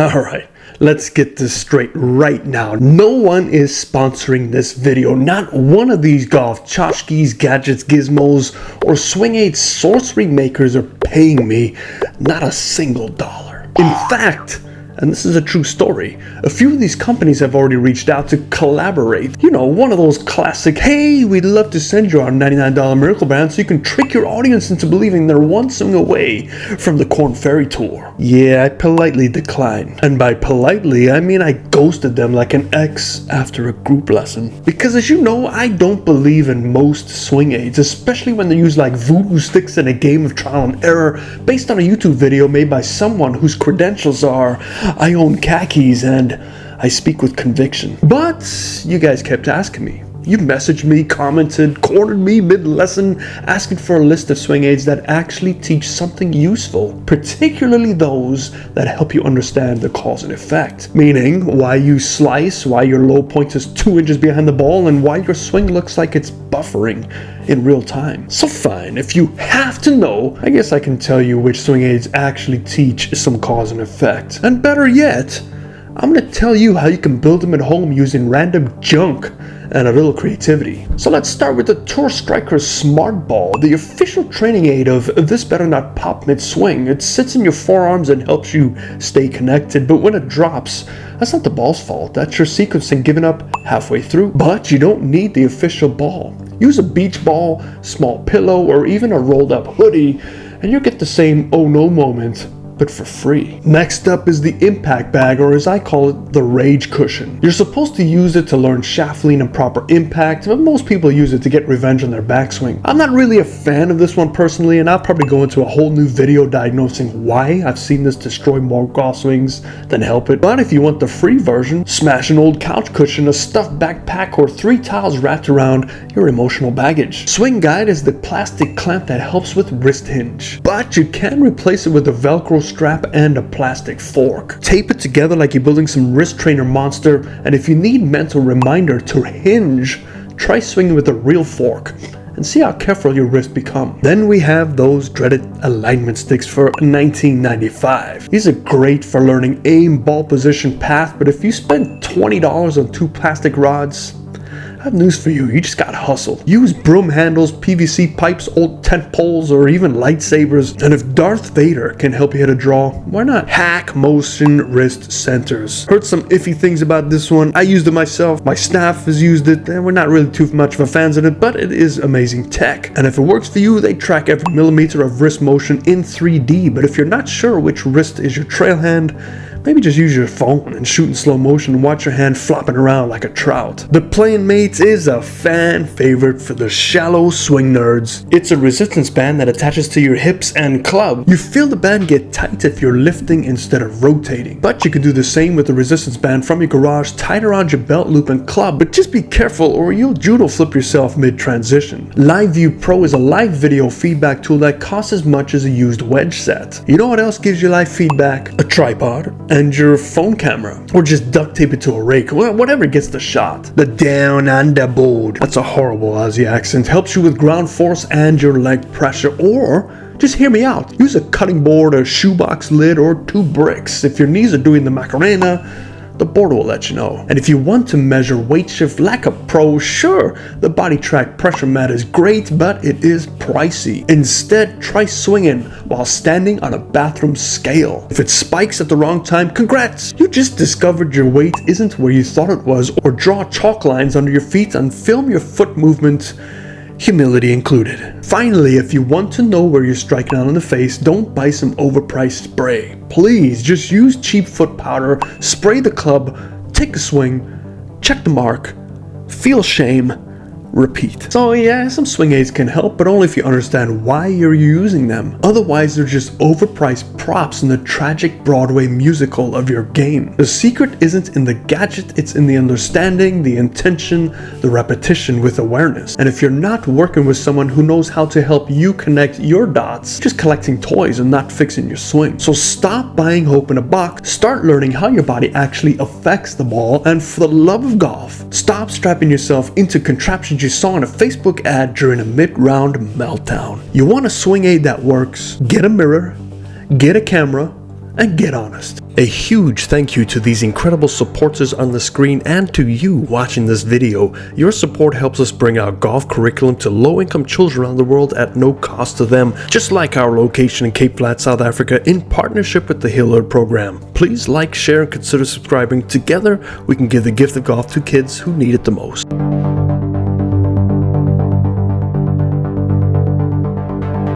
Alright, let's get this straight right now. No one is sponsoring this video. Not one of these golf tchotchkes, gadgets, gizmos, or swing aid sorcery makers are paying me not a single dollar. In fact, and this is a true story, a few of these companies have already reached out to collaborate. You know, one of those classic, hey, we'd love to send you our $99 Miracle Band so you can trick your audience into believing they're one swing away from the Corn Ferry Tour. Yeah, I politely declined. And by politely, I mean I ghosted them like an ex after a group lesson. Because as you know, I don't believe in most swing aids, especially when they're used like voodoo sticks in a game of trial and error based on a YouTube video made by someone whose credentials are, I own khakis and I speak with conviction. But you guys kept asking me. You messaged me, commented, cornered me mid-lesson, asking for a list of swing aids that actually teach something useful, particularly those that help you understand the cause and effect. Meaning, why you slice, why your low point is 2 inches behind the ball, and why your swing looks like it's buffering in real time. So fine, if you have to know, I guess I can tell you which swing aids actually teach some cause and effect. And better yet, I'm gonna tell you how you can build them at home using random junk and a little creativity. So let's start with the Tour Striker Smart Ball, the official training aid of This Better Not Pop Mid-Swing. It sits in your forearms and helps you stay connected, but when it drops, that's not the ball's fault. That's your sequencing giving up halfway through. But you don't need the official ball. Use a beach ball, small pillow, or even a rolled up hoodie, and you'll get the same oh no moment, but for free. Next up is the impact bag, or as I call it, the rage cushion. You're supposed to use it to learn shaft lean and proper impact, but most people use it to get revenge on their backswing. I'm not really a fan of this one personally, and I'll probably go into a whole new video diagnosing why I've seen this destroy more golf swings than help it. But if you want the free version, smash an old couch cushion, a stuffed backpack, or 3 towels wrapped around your emotional baggage. Swing Guide is the plastic clamp that helps with wrist hinge, but you can replace it with a Velcro strap and a plastic fork. Tape it together like you're building some wrist trainer monster, and if you need mental reminder to hinge, try swinging with a real fork and see how careful your wrists become. Then we have those dreaded alignment sticks for $19.95. These are great for learning aim, ball position, path, but if you spend $20 on 2 plastic rods, I have news for you, you just gotta hustle. Use broom handles, PVC pipes, old tent poles, or even lightsabers. And if Darth Vader can help you hit a draw, why not? Hack motion wrist centers. Heard some iffy things about this one. I used it myself, my staff has used it, and we're not really too much of a fans of it, but it is amazing tech. And if it works for you, they track every millimeter of wrist motion in 3D, but if you're not sure which wrist is your trail hand, maybe just use your phone and shoot in slow motion and watch your hand flopping around like a trout. The Playing Mates is a fan favorite for the shallow swing nerds. It's a resistance band that attaches to your hips and club. You feel the band get tight if you're lifting instead of rotating. But you can do the same with the resistance band from your garage tied around your belt loop and club. But just be careful or you'll judo flip yourself mid-transition. Live View Pro is a live video feedback tool that costs as much as a used wedge set. You know what else gives you live feedback? A tripod and your phone camera, or just duct tape it to a rake, whatever gets the shot. The Down Under board, that's a horrible Aussie accent, helps you with ground force and your leg pressure. Or just hear me out, use a cutting board, a shoebox lid, or 2 bricks. If your knees are doing the Macarena, the board will let you know. And if you want to measure weight shift like a pro, sure, the Body Track pressure mat is great, but it is pricey. Instead, try swinging while standing on a bathroom scale. If it spikes at the wrong time, congrats! You just discovered your weight isn't where you thought it was. Or draw chalk lines under your feet and film your foot movement, humility included. Finally, if you want to know where you're striking out in the face, don't buy some overpriced spray. Please just use cheap foot powder, spray the club, take a swing, check the mark, feel shame, repeat. So yeah, some swing aids can help, but only if you understand why you're using them. Otherwise, they're just overpriced props in the tragic Broadway musical of your game. The secret isn't in the gadget, it's in the understanding, the intention, the repetition with awareness. And if you're not working with someone who knows how to help you connect your dots, just collecting toys and not fixing your swing. So stop buying hope in a box, start learning how your body actually affects the ball, and for the love of golf, stop strapping yourself into contraptions you saw in a Facebook ad during a mid-round meltdown. You want a swing aid that works? Get a mirror, get a camera, and get honest. A huge thank you to these incredible supporters on the screen and to you watching this video. Your support helps us bring our golf curriculum to low-income children around the world at no cost to them, just like our location in Cape Flat, South Africa, in partnership with the Hillard program. Please like, share, and consider subscribing. Together, we can give the gift of golf to kids who need it the most.